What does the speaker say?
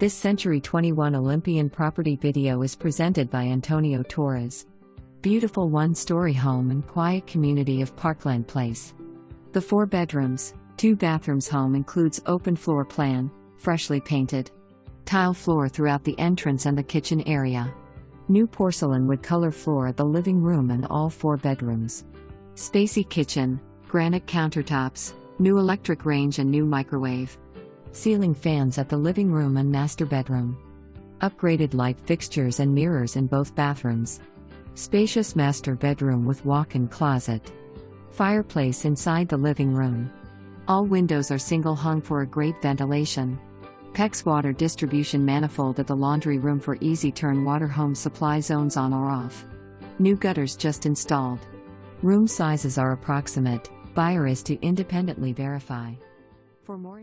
This Century 21 Olympian property video is presented by Antonio Torres. Beautiful one-story home and quiet community of Parkland Place. The 4 bedrooms, 2 bathrooms home includes open floor plan, freshly painted. Tile floor throughout the entrance and the kitchen area. New porcelain wood color floor at the living room and all 4 bedrooms. Spacy kitchen, granite countertops, new electric range and new microwave. Ceiling fans at the living room and master bedroom. Upgraded light fixtures and mirrors in both bathrooms. Spacious master bedroom with walk-in closet. Fireplace inside the living room. All windows are single hung for a great ventilation. PEX Water Distribution Manifold at the laundry room for easy turn water. Home supply zones on or off. New gutters just installed. Room sizes are approximate. Buyer is to independently verify. For more